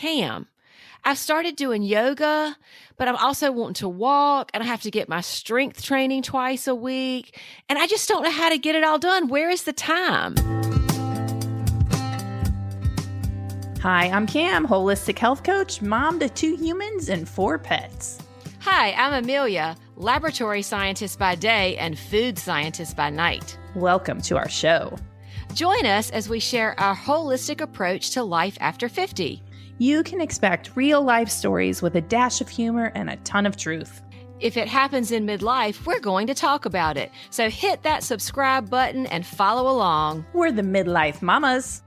Cam, I've started doing yoga, but I'm also wanting to walk and I have to get my strength training twice a week. And I just don't know how to get it all done. Where is the time? Hi, I'm Cam, holistic health coach, mom to 2 humans and 4 pets. Hi, I'm Amelia, laboratory scientist by day and food scientist by night. Welcome to our show. Join us as we share our holistic approach to life after 50. You can expect real life stories with a dash of humor and a ton of truth. If it happens in midlife, we're going to talk about it. So hit that subscribe button and follow along. We're the Midlife Mommas.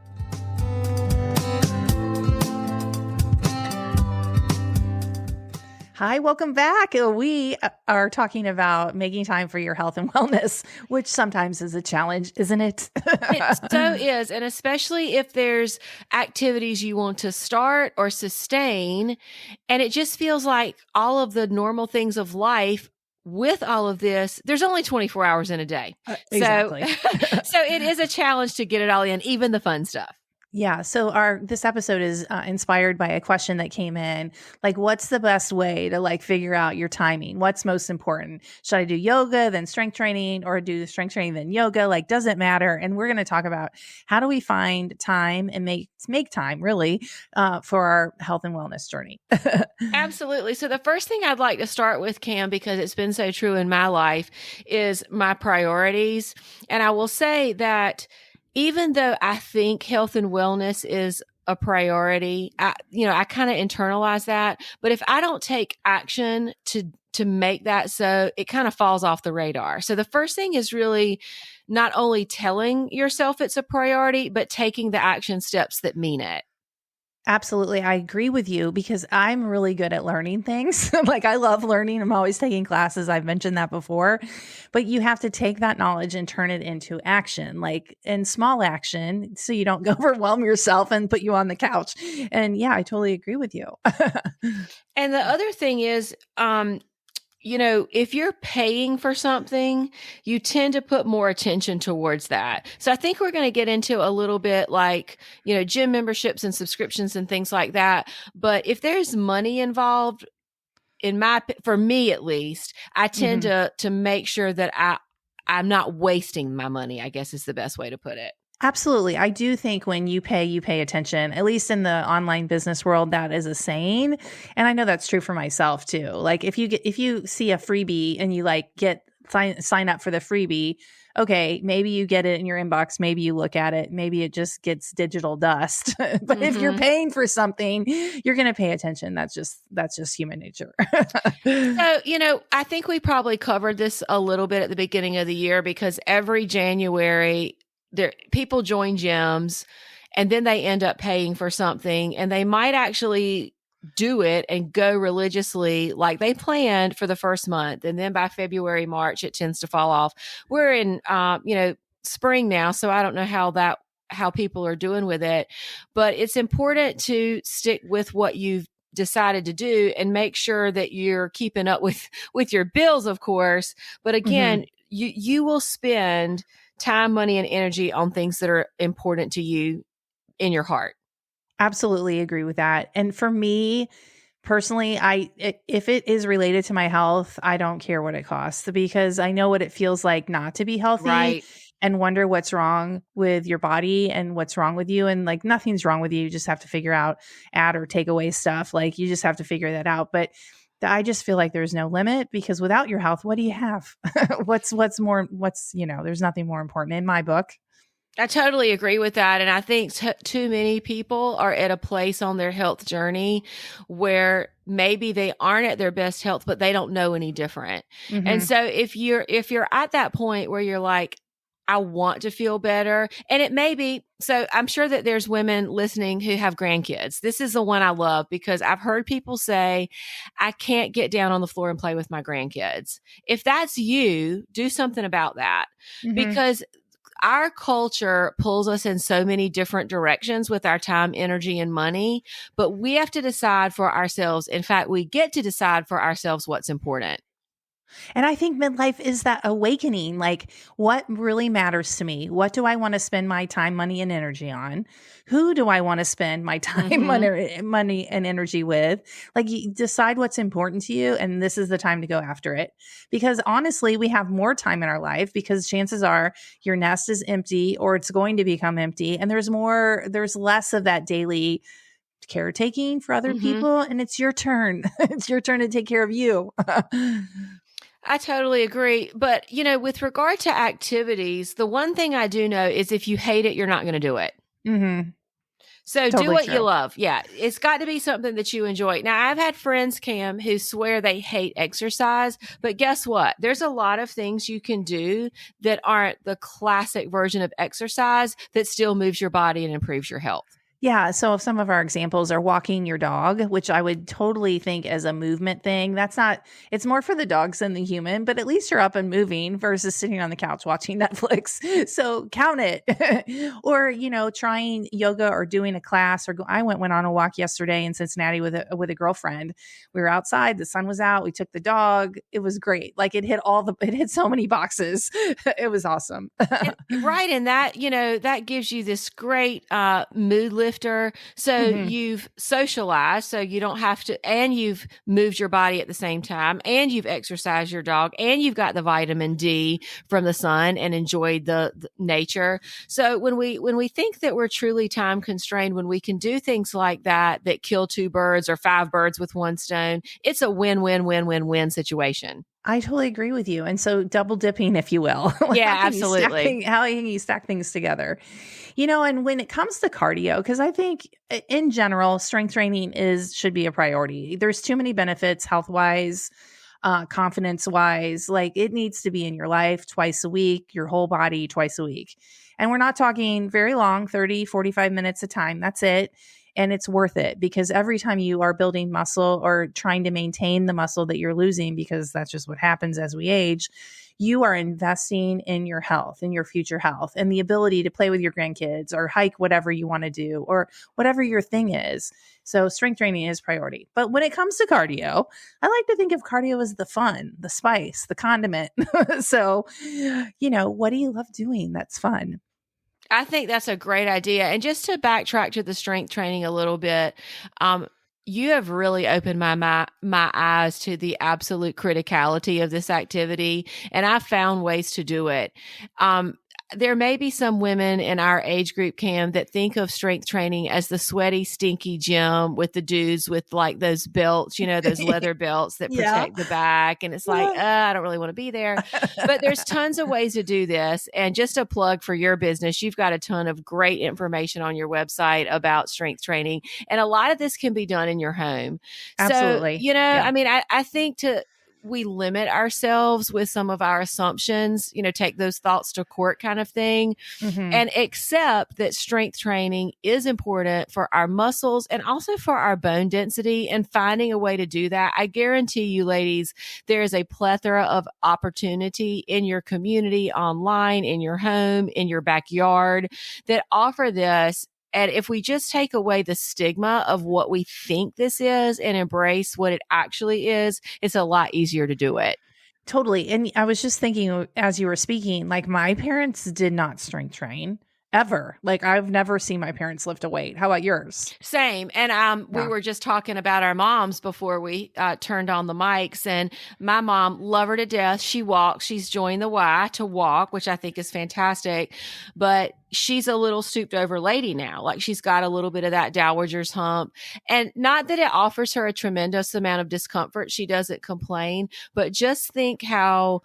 Hi, welcome back. We are talking about making time for your health and wellness, which sometimes is a challenge, isn't it? It so is. And especially if there's activities you want to start or sustain, and it just feels like all of the normal things of life with all of this, there's only 24 hours in a day. Exactly. So it is a challenge to get it all in, even the fun stuff. Yeah. So this episode is inspired by a question that came in, like, what's the best way to figure out your timing? What's most important? Should I do yoga, then strength training, or do the strength training, then yoga? Does it matter? And we're going to talk about how do we find time and make time really for our health and wellness journey. Absolutely. So the first thing I'd like to start with, Cam, because it's been so true in my life, is my priorities. And I will say that even though I think health and wellness is a priority, I kind of internalize that. But if I don't take action to make that so, it kind of falls off the radar. So the first thing is really not only telling yourself it's a priority, but taking the action steps that mean it. Absolutely. I agree with you because I'm really good at learning things. I love learning. I'm always taking classes. I've mentioned that before, but you have to take that knowledge and turn it into action, in small action, so you don't overwhelm yourself and put you on the couch. And yeah, I totally agree with you. And the other thing is, if you're paying for something, you tend to put more attention towards that. So I think we're going to get into a little bit gym memberships and subscriptions and things like that. But if there's money involved, for me at least, I tend to make sure that I'm not wasting my money, I guess is the best way to put it. Absolutely. I do think when you pay attention, at least in the online business world, that is a saying. And I know that's true for myself too. If you see a freebie and you sign up for the freebie, okay, maybe you get it in your inbox. Maybe you look at it. Maybe it just gets digital dust. But if you're paying for something, you're going to pay attention. That's just human nature. So, I think we probably covered this a little bit at the beginning of the year because every January, people join gyms and then they end up paying for something and they might actually do it and go religiously like they planned for the first month. And then by February, March, it tends to fall off. We're in, spring now. So I don't know how people are doing with it, but it's important to stick with what you've decided to do and make sure that you're keeping up with your bills, of course. But again, you will spend time, money, and energy on things that are important to you in your heart. Absolutely agree with that. And for me personally, if it is related to my health, I don't care what it costs because I know what it feels like not to be healthy. Right. And wonder what's wrong with your body and what's wrong with you. And nothing's wrong with you. You just have to figure out, add or take away stuff. You just have to figure that out. But I just feel like there's no limit because without your health, what do you have? There's nothing more important in my book. I totally agree with that. And I think too many people are at a place on their health journey where maybe they aren't at their best health, but they don't know any different. And so if you're at that point where you're like, I want to feel better. And it may be, so I'm sure that there's women listening who have grandkids. This is the one I love because I've heard people say, I can't get down on the floor and play with my grandkids. If that's you, do something about that because our culture pulls us in so many different directions with our time, energy, and money, but we have to decide for ourselves. In fact, we get to decide for ourselves what's important. And I think midlife is that awakening. Like, what really matters to me? What do I want to spend my time, money, and energy on? Who do I want to spend my time, Mhm. money, and energy with? Like, you decide what's important to you, and this is the time to go after it. Because honestly, we have more time in our life because chances are your nest is empty or it's going to become empty. And there's less of that daily caretaking for other Mhm. people. And it's your turn. It's your turn to take care of you. I totally agree. But, with regard to activities, the one thing I do know is if you hate it, you're not going to do it. Hmm. So do Totally what you true. love. Yeah. It's got to be something that you enjoy. Now, I've had friends, Cam, who swear they hate exercise, but guess what? There's a lot of things you can do that aren't the classic version of exercise that still moves your body and improves your health. Yeah. So some of our examples are walking your dog, which I would totally think as a movement thing. That's not, it's more for the dogs than the human, but at least you're up and moving versus sitting on the couch watching Netflix. So count it. Or, trying yoga or doing a class I went on a walk yesterday in Cincinnati with a girlfriend. We were outside, the sun was out. We took the dog. It was great. Like it hit so many boxes. It was awesome. And right. And that, that gives you this great mood lifter. So Hmm. you've socialized, so you don't have to, and you've moved your body at the same time, and you've exercised your dog, and you've got the vitamin D from the sun and enjoyed the nature. So when we think that we're truly time constrained, when we can do things like that kill two birds or five birds with one stone, it's a win-win-win-win-win situation. I totally agree with you. And so double dipping, if you will, like Yeah, absolutely. how can you stack things together? And when it comes to cardio, because I think in general, strength training should be a priority. There's too many benefits health wise, confidence wise. Like it needs to be in your life twice a week, your whole body twice a week. And we're not talking very long, 30, 45 minutes a time. That's it. And it's worth it because every time you are building muscle or trying to maintain the muscle that you're losing, because that's just what happens as we age, you are investing in your health, in your future health, and the ability to play with your grandkids or hike whatever you want to do or whatever your thing is. So strength training is priority. But when it comes to cardio, I like to think of cardio as the fun, the spice, the condiment. So, what do you love doing that's fun? I think that's a great idea. And just to backtrack to the strength training a little bit, um, you have really opened my eyes to the absolute criticality of this activity, and I found ways to do it. There may be some women in our age group, Cam, that think of strength training as the sweaty, stinky gym with the dudes with like those belts, those leather belts that Yeah. protect the back. And it's like, I don't really want to be there. But there's tons of ways to do this. And just a plug for your business, you've got a ton of great information on your website about strength training. And a lot of this can be done in your home. So, Absolutely. Yeah. I mean, I think we limit ourselves with some of our assumptions, take those thoughts to court kind of thing, Hmm. and accept that strength training is important for our muscles and also for our bone density, and finding a way to do that. I guarantee you, ladies, there is a plethora of opportunity in your community, online, in your home, in your backyard that offer this. And if we just take away the stigma of what we think this is and embrace what it actually is, it's a lot easier to do it. Totally. And I was just thinking as you were speaking, like my parents did not strength train ever. Like I've never seen my parents lift a weight. How about yours? Same. And we Yeah. were just talking about our moms before we turned on the mics. And my mom, love her to death. She walks. She's joined the Y to walk, which I think is fantastic. But she's a little stooped over lady now. Like she's got a little bit of that dowager's hump. And not that it offers her a tremendous amount of discomfort. She doesn't complain. But just think how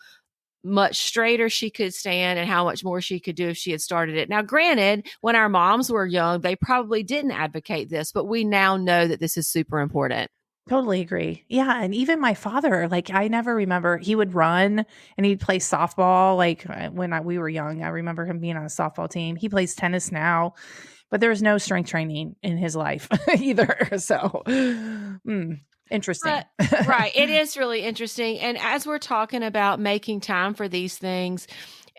much straighter she could stand and how much more she could do if she had started it. Now, granted, when our moms were young, they probably didn't advocate this, but we now know that this is super important. Totally agree. Yeah. And even my father, like I never remember, he would run and he'd play softball. Like we were young, I remember him being on a softball team. He plays tennis now, but there's no strength training in his life either. So, interesting. But right, it is really interesting. And as we're talking about making time for these things,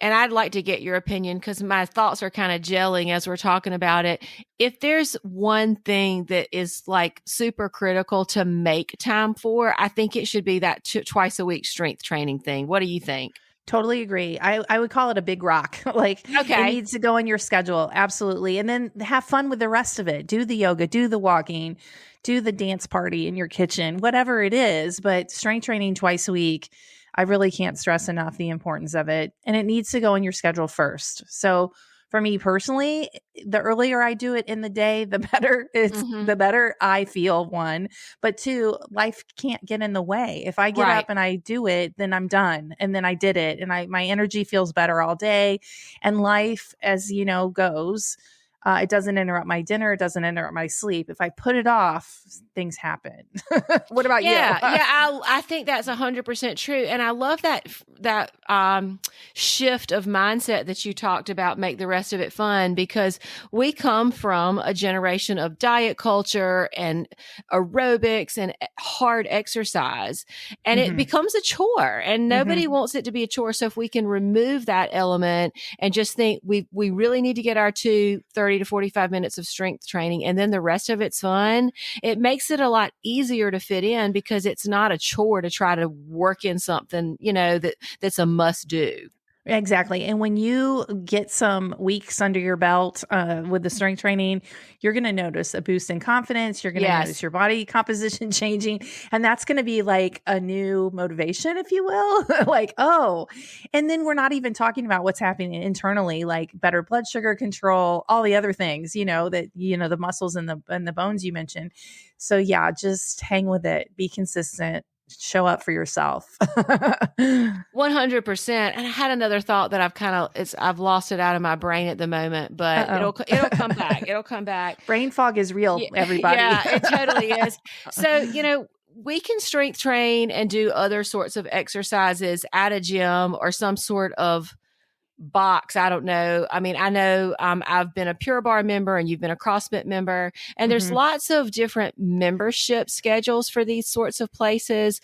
and I'd like to get your opinion because my thoughts are kind of gelling as we're talking about it. If there's one thing that is like super critical to make time for, I think it should be that twice a week strength training thing. What do you think? Totally agree. I would call it a big rock. Like it Okay. needs to go in your schedule. Absolutely. And then have fun with the rest of it. Do the yoga, do the walking, do the dance party in your kitchen, whatever it is. But strength training twice a week, I really can't stress enough the importance of it. And it needs to go in your schedule first. So for me personally, the earlier I do it in the day, the better the better I feel, one. But two, life can't get in the way. If I get Right. up and I do it, then I'm done. And then I did it. And my energy feels better all day. And life, as you know, goes. It doesn't interrupt my dinner. It doesn't interrupt my sleep. If I put it off, things happen. What about you? Yeah, I think that's 100% true, and I love that shift of mindset that you talked about. Make the rest of it fun, because we come from a generation of diet culture and aerobics and hard exercise, and it becomes a chore, and nobody wants it to be a chore. So if we can remove that element and just think we really need to get our 30 to 45 minutes of strength training, and then the rest of it's fun, it makes it a lot easier to fit in because it's not a chore to try to work in something, that's a must do. Exactly. And when you get some weeks under your belt with the strength training, you're going to notice a boost in confidence. You're going to notice your body composition changing. And that's going to be like a new motivation, if you will. Like, oh, and then we're not even talking about what's happening internally, like better blood sugar control, all the other things, the muscles and the bones you mentioned. So yeah, just hang with it. Be consistent. Show up for yourself. 100%. And I had another thought that I've lost it out of my brain at the moment, but it'll come back. It'll come back. Brain fog is real, everybody. Yeah, it totally is. So, we can strength train and do other sorts of exercises at a gym or some sort of box. I don't know. I mean, I know I've been a Pure Barre member and you've been a CrossFit member, and there's lots of different membership schedules for these sorts of places.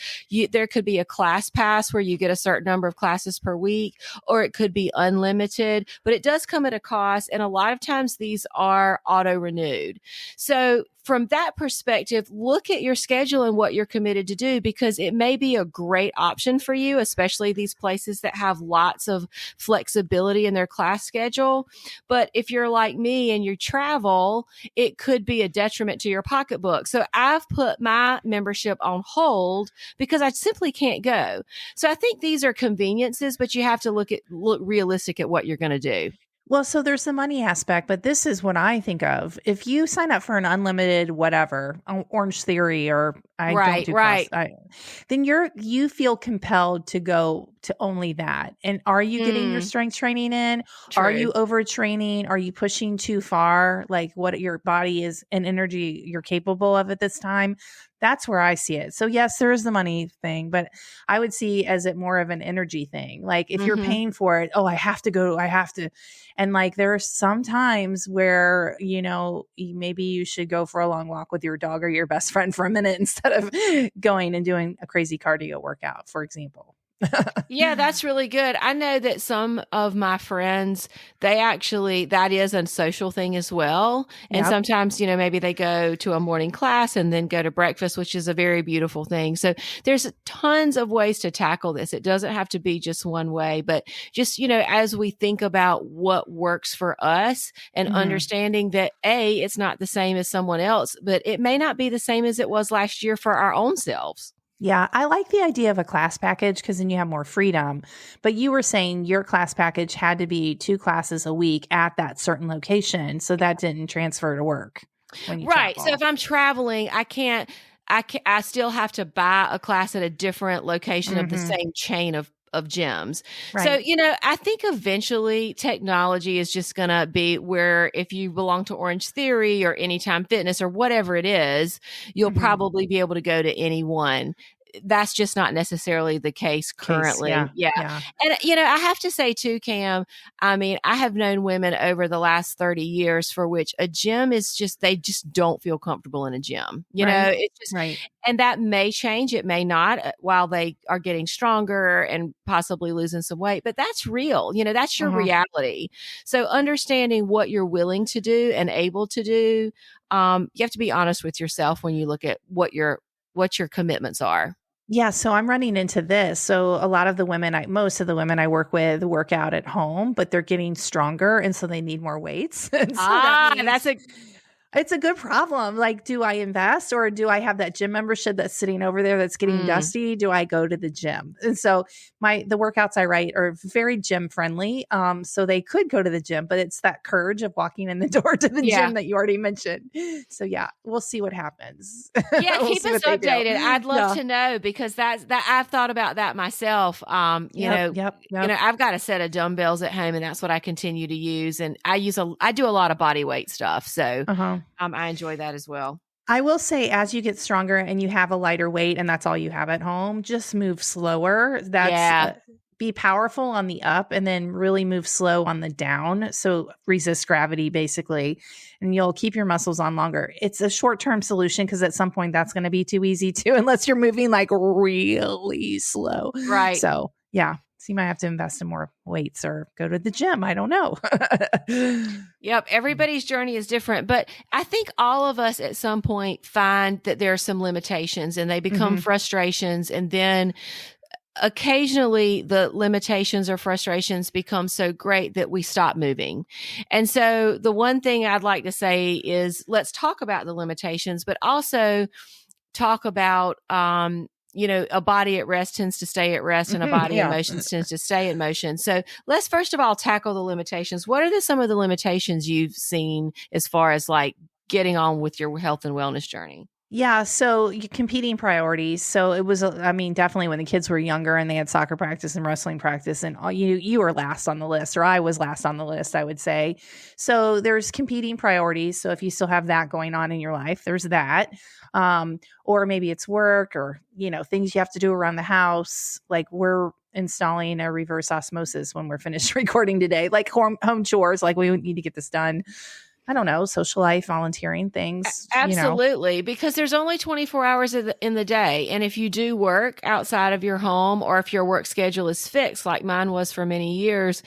There could be a class pass where you get a certain number of classes per week, or it could be unlimited, but it does come at a cost. And a lot of times these are auto renewed. So from that perspective, look at your schedule and what you're committed to do, because it may be a great option for you, especially these places that have lots of flexibility in their class schedule. But if you're like me and you travel, it could be a detriment to your pocketbook. So I've put my membership on hold because I simply can't go. So I think these are conveniences, but you have to look realistic at what you're going to do. Well, so there's the money aspect, but this is what I think of. If you sign up for an unlimited whatever, Orange Theory, or don't do right. Then you feel compelled to go to only that. And are you getting your strength training in? True. Are you overtraining? Are you pushing too far? Like what your body is and energy you're capable of at this time? That's where I see it. So yes, there is the money thing, but I would see as it more of an energy thing. Like if you're paying for it, I have to go, I have to. And like there are some times where, maybe you should go for a long walk with your dog or your best friend for a minute instead of going and doing a crazy cardio workout, for example. Yeah, that's really good. I know that some of my friends, that is a social thing as well. And sometimes, maybe they go to a morning class and then go to breakfast, which is a very beautiful thing. So there's tons of ways to tackle this. It doesn't have to be just one way, but just, as we think about what works for us and understanding that it's not the same as someone else, but it may not be the same as it was last year for our own selves. Yeah, I like the idea of a class package because then you have more freedom. But you were saying your class package had to be 2 classes a week at that certain location. So that didn't transfer to work when you Right. travel. So if I'm traveling, I still have to buy a class at a different location of the same chain of gyms. Right. So, I think eventually technology is just going to be where if you belong to Orange Theory or Anytime Fitness or whatever it is, you'll probably be able to go to any one. that's just not necessarily the case Case. Yeah. currently. Yeah. Yeah. And, I have to say too, Cam, I mean, I have known women over the last 30 years for which a gym is just, they just don't feel comfortable in a gym. Right. It's just, Right. and that may change. It may not while they are getting stronger and possibly losing some weight, but that's real. That's your Uh-huh. reality. So understanding what you're willing to do and able to do, you have to be honest with yourself when you look at what your commitments are. Yeah, so I'm running into this. So a lot of the most of the women I work with work out at home, but they're getting stronger, and so they need more weights. And so that means That's it's a good problem. Like, do I invest, or do I have that gym membership that's sitting over there that's getting dusty? Do I go to the gym? And so the workouts I write are very gym friendly. So they could go to the gym, but it's that courage of walking in the door to the yeah. gym that you already mentioned. So yeah, we'll see what happens. Yeah, We'll keep see us what they do. updated. I'd love Yeah. to know because that I've thought about that myself. Yep. I've got a set of dumbbells at home, and that's what I continue to use. And I do a lot of body weight stuff, so Uh-huh. I enjoy that as well. I will say, as you get stronger and you have a lighter weight and that's all you have at home, just move slower. Be powerful on the up and then really move slow on the down. So resist gravity basically, and you'll keep your muscles on longer. It's a short-term solution because at some point that's going to be too easy too, unless you're moving like really slow. Right. So yeah. So you might have to invest in more weights or go to the gym. I don't know. Yep. Everybody's journey is different, but I think all of us at some point find that there are some limitations and they become frustrations. And then occasionally the limitations or frustrations become so great that we stop moving. And so the one thing I'd like to say is let's talk about the limitations, but also talk about, a body at rest tends to stay at rest and a body in motion tends to stay in motion. So let's first of all tackle the limitations. What are some of the limitations you've seen as far as like getting on with your health and wellness journey? Yeah. So competing priorities. So it was, definitely when the kids were younger and they had soccer practice and wrestling practice and you were last on the list, or I was last on the list, I would say. So there's competing priorities. So if you still have that going on in your life, there's that. Or maybe it's work or, things you have to do around the house. Like we're installing a reverse osmosis when we're finished recording today, like home chores, like we need to get this done. I don't know, social life, volunteering things. Absolutely, because there's only 24 hours in the day. And if you do work outside of your home or if your work schedule is fixed, like mine was for many years,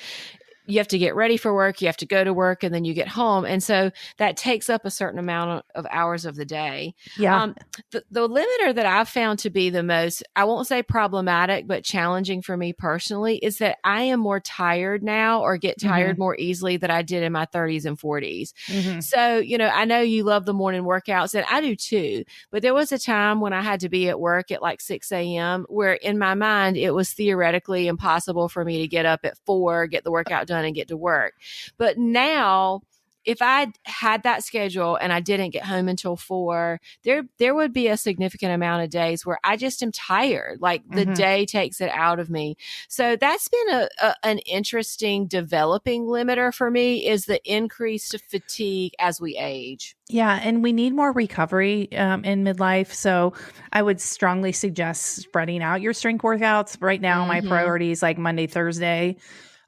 you have to get ready for work, you have to go to work, and then you get home. And so that takes up a certain amount of hours of the day. Yeah. The limiter that I've found to be the most, I won't say problematic, but challenging for me personally is that I am more tired now or get tired more easily than I did in my 30s and 40s. So, I know you love the morning workouts and I do too, but there was a time when I had to be at work at like 6 a.m. where in my mind, it was theoretically impossible for me to get up at 4, get the workout done and get to work. But now if I had that schedule and I didn't get home until 4, there would be a significant amount of days where I just am tired. Like the day takes it out of me. So that's been an interesting developing limiter for me is the increased fatigue as we age. Yeah. And we need more recovery in midlife. So I would strongly suggest spreading out your strength workouts. Right now, my priority is like Monday, Thursday.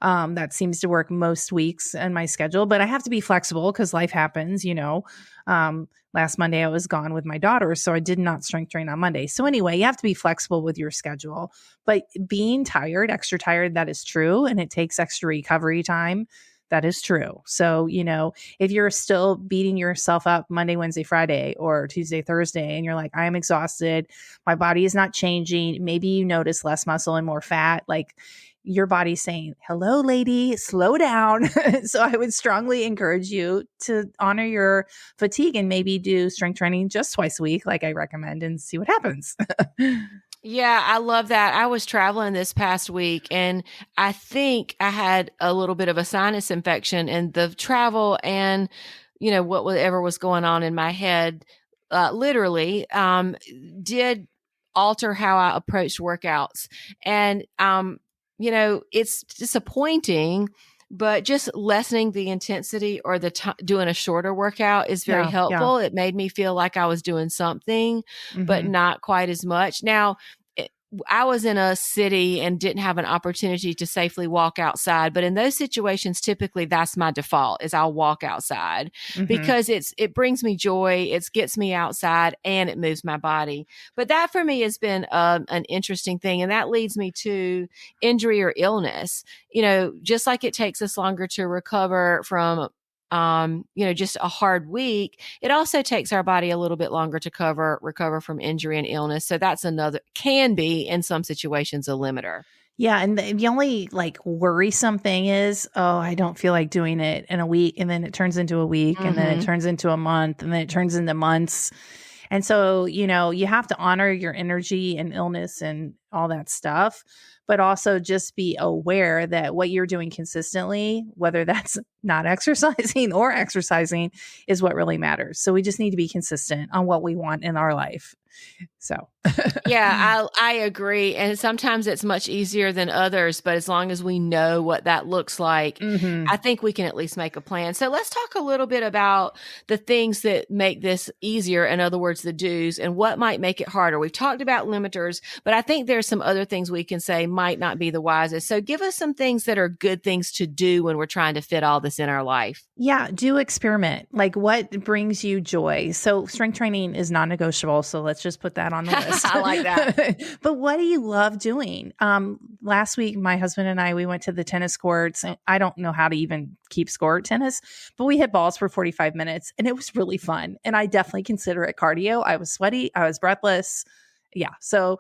That seems to work most weeks in my schedule, but I have to be flexible because life happens, last Monday I was gone with my daughter, so I did not strength train on Monday. So anyway, you have to be flexible with your schedule, but being tired, extra tired, that is true. And it takes extra recovery time. That is true. So, if you're still beating yourself up Monday, Wednesday, Friday, or Tuesday, Thursday, and you're like, I'm exhausted, my body is not changing. Maybe you notice less muscle and more fat, like your body's saying, hello, lady, slow down. So I would strongly encourage you to honor your fatigue and maybe do strength training just twice a week, like I recommend, and see what happens. Yeah, I love that. I was traveling this past week and I think I had a little bit of a sinus infection, and the travel and, whatever was going on in my head, literally, did alter how I approached workouts. And, it's disappointing, but just lessening the intensity or doing a shorter workout is very helpful. Yeah. It made me feel like I was doing something, but not quite as much. Now, I was in a city and didn't have an opportunity to safely walk outside. But in those situations, typically that's my default is I'll walk outside Hmm. because it brings me joy. It gets me outside and it moves my body. But that for me has been an interesting thing. And that leads me to injury or illness. Just like it takes us longer to recover from just a hard week, it also takes our body a little bit longer to recover from injury and illness. So that's can be in some situations a limiter. Yeah, and the only like worrisome thing is, oh, I don't feel like doing it in a week, and then it turns into a week, and then it Mm-hmm. turns into a month, and then it turns into months. And so, you have to honor your energy and illness and all that stuff, but also just be aware that what you're doing consistently, whether that's not exercising or exercising, is what really matters. So we just need to be consistent on what we want in our life. So, Yeah, I agree. And sometimes it's much easier than others, but as long as we know what that looks like, mhm. I think we can at least make a plan. So let's talk a little bit about the things that make this easier. In other words, the do's and what might make it harder. We've talked about limiters, but I think there's some other things we can say might not be the wisest. So give us some things that are good things to do when we're trying to fit all this in our life. Yeah, do experiment. Like what brings you joy? So strength training is non-negotiable. So let's just put that on the list. I like that. But what do you love doing? Last week, my husband and we went to the tennis courts. And I don't know how to even keep score at tennis, but we hit balls for 45 minutes and it was really fun. And I definitely consider it cardio. I was sweaty. I was breathless. Yeah. So,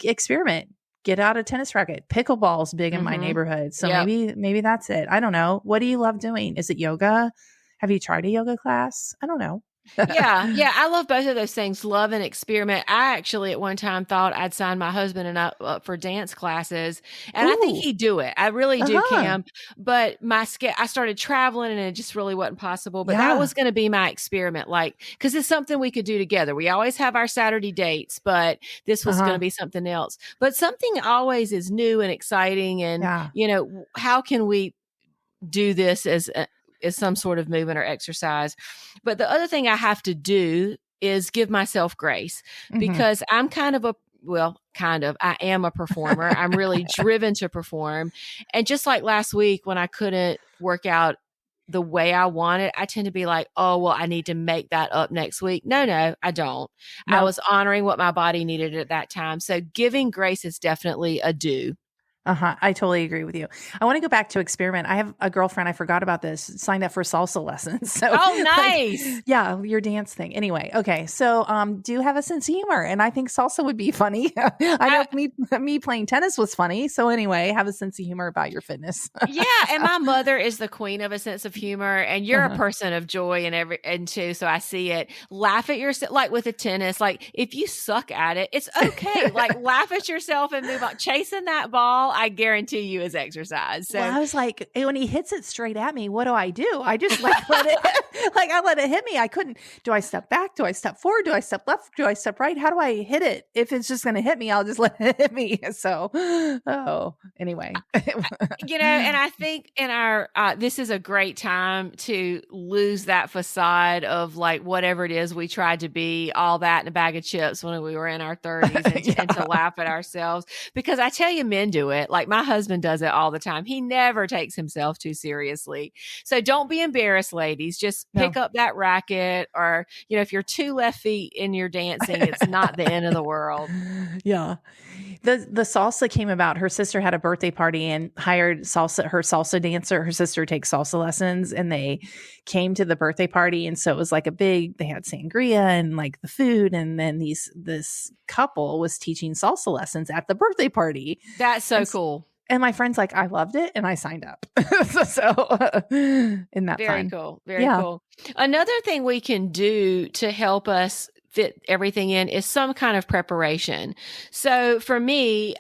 experiment. Get out a tennis racket. Pickleball's big in my Mm-hmm. neighborhood. So Yep. maybe that's it. I don't know. What do you love doing? Is it yoga? Have you tried a yoga class? I don't know. Yeah. I love both of those things. Love and experiment. I actually at one time thought I'd sign my husband and I up for dance classes, and I think Ooh. he'd do it. I really do, Uh-huh. Kim. But I started traveling, and it just really wasn't possible. But that Yeah. was going to be my experiment, because it's something we could do together. We always have our Saturday dates, but this was going to Uh-huh. be something else. But something always is new and exciting, and Yeah. how can we do this as some sort of movement or exercise. But the other thing I have to do is give myself grace, Mhm. because I'm I am a performer. I'm really driven to perform. And just like last week when I couldn't work out the way I wanted, I tend to be like, oh, well, I need to make that up next week. No, I don't. I No. was honoring what my body needed at that time. So giving grace is definitely a do. Uh-huh. I totally agree with you. I want to go back to experiment. I have a girlfriend, I forgot about this, signed up for salsa lessons. So Oh, nice. yeah, your dance thing. Anyway, okay. So do have a sense of humor. And I think salsa would be funny. I know me playing tennis was funny. So anyway, have a sense of humor about your fitness. Yeah, and my mother is the queen of a sense of humor, and you're a Uh-huh. person of joy and too. So I see it. Laugh at yourself, like with a tennis. Like if you suck at it, it's okay. Like laugh at yourself and move on. Chasing that ball, I guarantee you, is exercise. So Well, I was like, when he hits it straight at me, what do? I just like let it, I let it hit me. I couldn't. Do I step back? Do I step forward? Do I step left? Do I step right? How do I hit it? If it's just going to hit me, I'll just let it hit me. So, anyway. and I think in our this is a great time to lose that facade of like whatever it is we tried to be, all that in a bag of chips when we were in our 30s, and to laugh at ourselves, because I tell you, men do it. Like my husband does it all the time. He never takes himself too seriously. So don't be embarrassed, ladies. Just pick No. up that racket, or if you're 2 left feet in your dancing, it's not the end of the world. Yeah. The salsa came about. Her sister had a birthday party and hired her salsa dancer. Her sister takes salsa lessons, and they came to the birthday party. And so it was like they had sangria and like the food. And then this couple was teaching salsa lessons at the birthday party. That's so cool. And my friend's like, I loved it, and I signed up. So isn't that Very fun? cool. Very cool. Another thing we can do to help us fit everything in is some kind of preparation. So for me,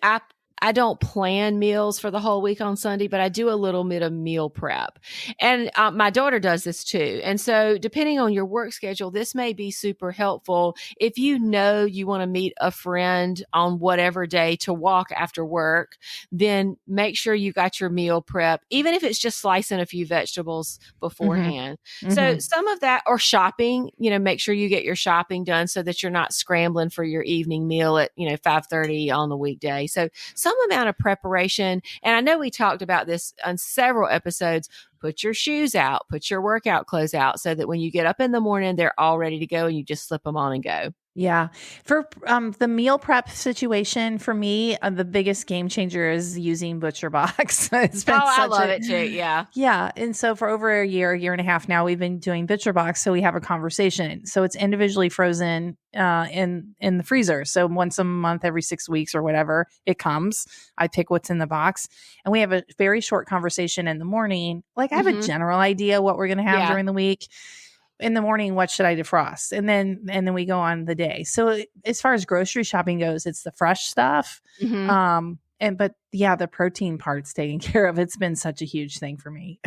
I don't plan meals for the whole week on Sunday, but I do a little bit of meal prep. And my daughter does this too. And so depending on your work schedule, this may be super helpful. If you know you want to meet a friend on whatever day to walk after work, then make sure you got your meal prep, even if it's just slicing a few vegetables beforehand. So some of that, or shopping, make sure you get your shopping done so that you're not scrambling for your evening meal at, 5:30 on the weekday. So some amount of preparation. And I know we talked about this on several episodes. Put your shoes out, put your workout clothes out so that when you get up in the morning, they're all ready to go and you just slip them on and go. Yeah. For the meal prep situation, for me, the biggest game changer is using Butcher Box. I love it too. Yeah. Yeah. And so for over a year and a half now, we've been doing Butcher Box. So we have a conversation. So it's individually frozen in the freezer. So once a month, every 6 weeks or whatever it comes, I pick what's in the box. And we have a very short conversation in the morning. Like I have a general idea what we're going to have during the week. In the morning, what should I defrost? And then we go on the day. So as far as grocery shopping goes, it's the fresh stuff. But the protein part's taken care of. It's been such a huge thing for me.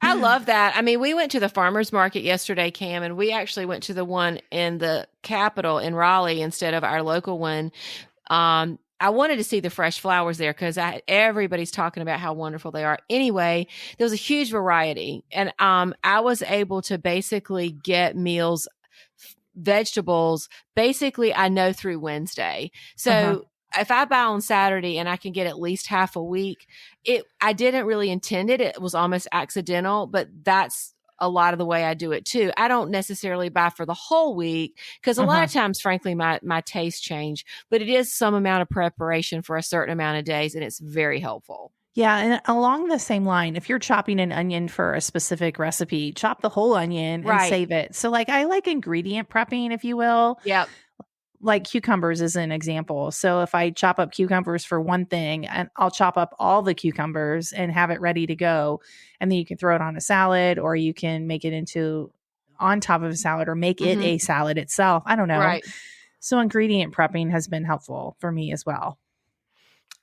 I love that. I mean, we went to the farmer's market yesterday, Cam, and we actually went to the one in the Capitol in Raleigh instead of our local one. I wanted to see the fresh flowers there because everybody's talking about how wonderful they are. Anyway, there was a huge variety. And I was able to basically get meals, vegetables, basically I know through Wednesday. So if I buy on Saturday and I can get at least half a week, I didn't really intend it. It was almost accidental, but that's a lot of the way I do it too. I don't necessarily buy for the whole week because a lot of times, frankly, my tastes change, but it is some amount of preparation for a certain amount of days, and it's very helpful. Yeah. And along the same line, if you're chopping an onion for a specific recipe, chop the whole onion and save it. So I like ingredient prepping, if you will. Yep. Like cucumbers is an example. So if I chop up cucumbers for one thing, and I'll chop up all the cucumbers and have it ready to go. And then you can throw it on a salad, or you can make it into on top of a salad, or make it a salad itself. I don't know. Right. So ingredient prepping has been helpful for me as well.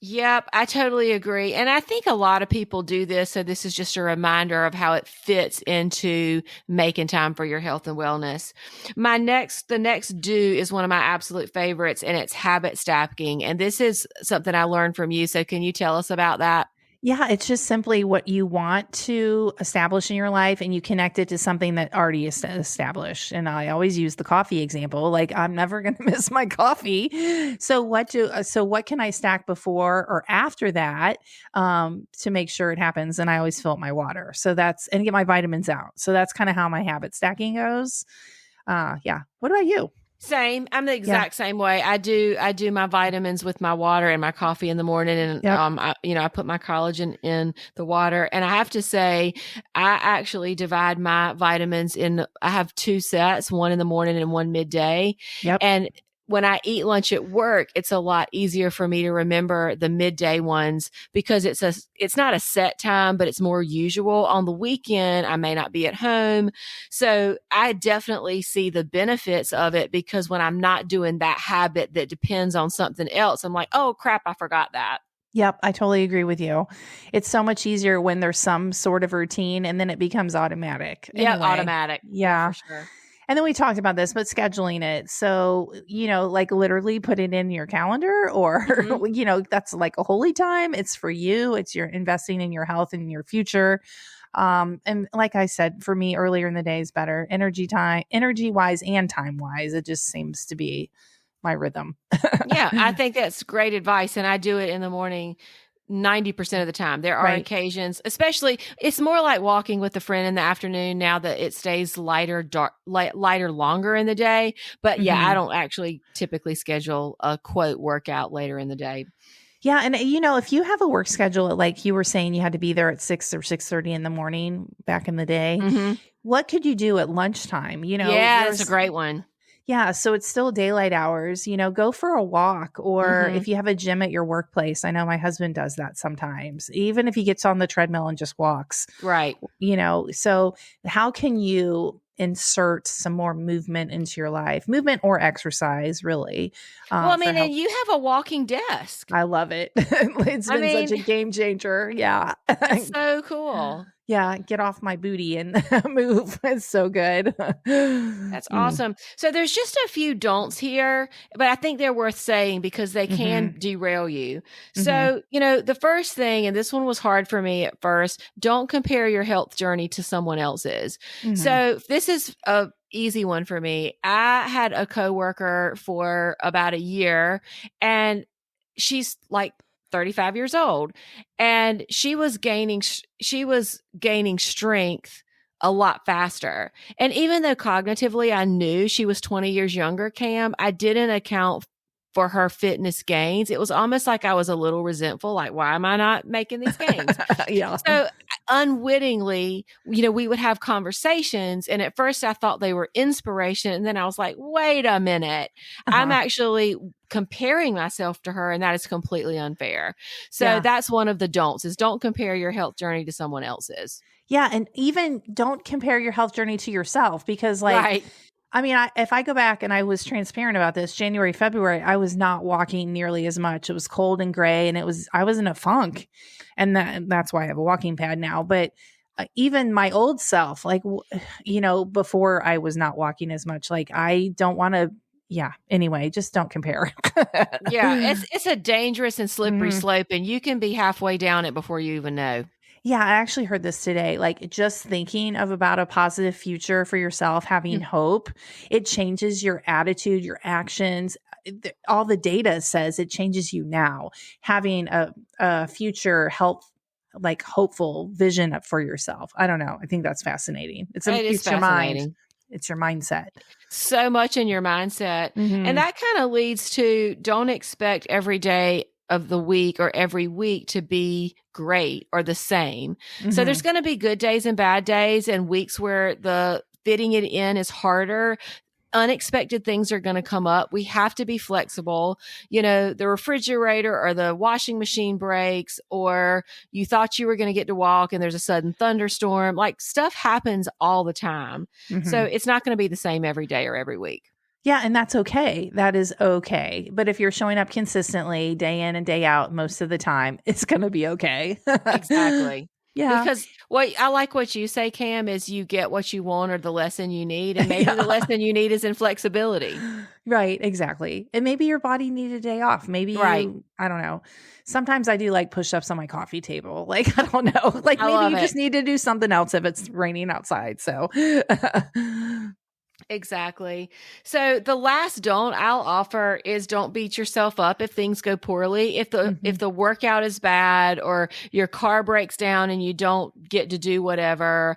Yep, I totally agree. And I think a lot of people do this. So this is just a reminder of how it fits into making time for your health and wellness. The next do is one of my absolute favorites, and it's habit stacking. And this is something I learned from you. So can you tell us about that? Yeah, it's just simply what you want to establish in your life, and you connect it to something that already is established. And I always use the coffee example. Like, I'm never going to miss my coffee. So what can I stack before or after that to make sure it happens? And I always fill up my water. And get my vitamins out. So that's kind of how my habit stacking goes. Yeah. What about you? Same. I'm the exact same way. I do my vitamins with my water and my coffee in the morning, and I put my collagen in the water. And I have to say, I actually divide my vitamins I have 2 sets, one in the morning and one midday. Yep. And when I eat lunch at work, it's a lot easier for me to remember the midday ones because it's not a set time, but it's more usual. On the weekend, I may not be at home. So I definitely see the benefits of it because when I'm not doing that habit that depends on something else, I'm like, oh crap, I forgot that. Yep, I totally agree with you. It's so much easier when there's some sort of routine and then it becomes automatic. Yeah, automatic. Yeah. For sure. And then we talked about this, but scheduling it. So, like literally put it in your calendar or, that's like a holy time. It's for you. You're investing in your health and your future. And like I said, for me earlier in the day is better energy wise and time wise. It just seems to be my rhythm. Yeah, I think that's great advice. And I do it in the morning 90% of the time. There are occasions, especially it's more like walking with a friend in the afternoon now that it stays lighter longer in the day. But I don't actually typically schedule a quote workout later in the day. Yeah. And if you have a work schedule, like you were saying, you had to be there at 6 or 6:30 in the morning back in the day. What could you do at lunchtime? Yeah, that's a great one. Yeah. So it's still daylight hours, go for a walk, or if you have a gym at your workplace. I know my husband does that sometimes, even if he gets on the treadmill and just walks. Right. So how can you insert some more movement into your life, movement or exercise, really. Well, I mean, and you have a walking desk. I love it. It's been such a game changer. Yeah. It's so cool. Yeah, get off my booty and move. It's so good. That's awesome. So there's just a few don'ts here, but I think they're worth saying because they can derail you. So, the first thing, and this one was hard for me at first, don't compare your health journey to someone else's. So this is a easy one for me. I had a coworker for about a year, and she's like 35 years old, and she was gaining strength a lot faster. And even though cognitively I knew she was 20 years younger, Cam, I didn't account for her fitness gains. It was almost like I was a little resentful, like, why am I not making these gains? Yeah. So unwittingly, we would have conversations, and at first I thought they were inspiration, and then I was like, wait a minute, I'm actually comparing myself to her, and that is completely unfair. So that's one of the don'ts, is don't compare your health journey to someone else's. Yeah. And even don't compare your health journey to yourself, because Right. I mean, if I go back, and I was transparent about this, January, February, I was not walking nearly as much. It was cold and gray, and I was in a funk, and that's why I have a walking pad now. But even my old self, like, before I was not walking as much, like, I don't want to. Yeah. Anyway, just don't compare. Yeah. It's a dangerous and slippery slope, and you can be halfway down it before you even know. Yeah, I actually heard this today. Like, just thinking about a positive future for yourself, having hope, it changes your attitude, your actions. All the data says it changes you now. Having a future hopeful vision up for yourself. I don't know. I think that's fascinating. It's your mind. It's your mindset. So much in your mindset. And that kind of leads to, don't expect every day of the week or every week to be great or the same. So there's going to be good days and bad days, and weeks where the fitting it in is harder. Unexpected things are going to come up. We have to be flexible. The refrigerator or the washing machine breaks, or you thought you were going to get to walk and there's a sudden thunderstorm. Like, stuff happens all the time. So it's not going to be the same every day or every week. Yeah. And that's okay. That is okay. But if you're showing up consistently day in and day out, most of the time, it's going to be okay. Exactly. Yeah. Because I like what you say, Cam, is you get what you want or the lesson you need. And maybe the lesson you need is in flexibility. Right. Exactly. And maybe your body needed a day off. Maybe I don't know. Sometimes I do like push-ups on my coffee table. Like, I don't know. Like, maybe you just need to do something else if it's raining outside. So Exactly. So the last don't I'll offer is, don't beat yourself up if things go poorly. If the workout is bad, or your car breaks down and you don't get to do whatever,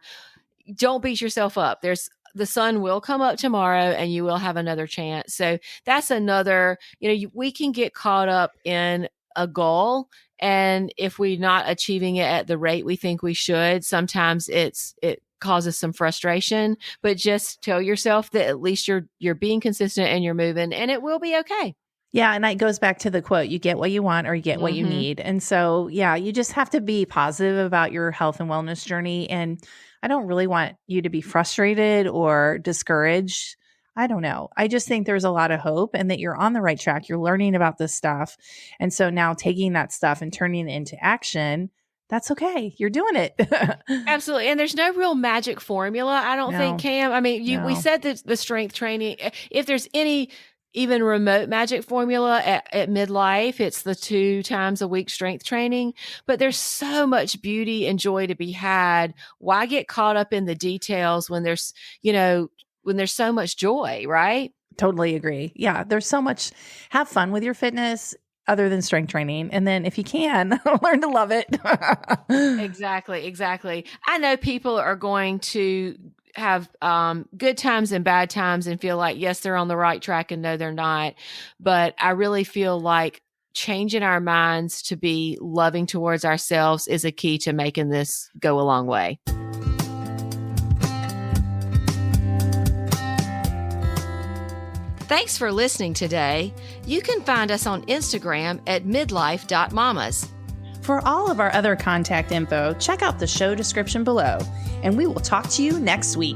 don't beat yourself up. The sun will come up tomorrow, and you will have another chance. So that's another, we can get caught up in a goal, and if we're not achieving it at the rate we think we should, sometimes it causes some frustration. But just tell yourself that at least you're being consistent and you're moving, and it will be okay. Yeah. And that goes back to the quote, you get what you want or you get what you need. And so, yeah, you just have to be positive about your health and wellness journey. And I don't really want you to be frustrated or discouraged. I don't know. I just think there's a lot of hope, and that you're on the right track. You're learning about this stuff. And so now taking that stuff and turning it into action, that's okay. You're doing it. Absolutely. And there's no real magic formula, I don't think, Cam. I mean, we said that the strength training, if there's any even remote magic formula at midlife, it's the 2 times a week strength training. But there's so much beauty and joy to be had. Why get caught up in the details when there's so much joy, right? Totally agree. Yeah. There's so much. Have fun with your fitness other than strength training. And then if you can, learn to love it. Exactly. I know people are going to have good times and bad times and feel like, yes, they're on the right track, and no, they're not. But I really feel like changing our minds to be loving towards ourselves is a key to making this go a long way. Thanks for listening today. You can find us on Instagram at midlife.mommas. For all of our other contact info, check out the show description below, and we will talk to you next week.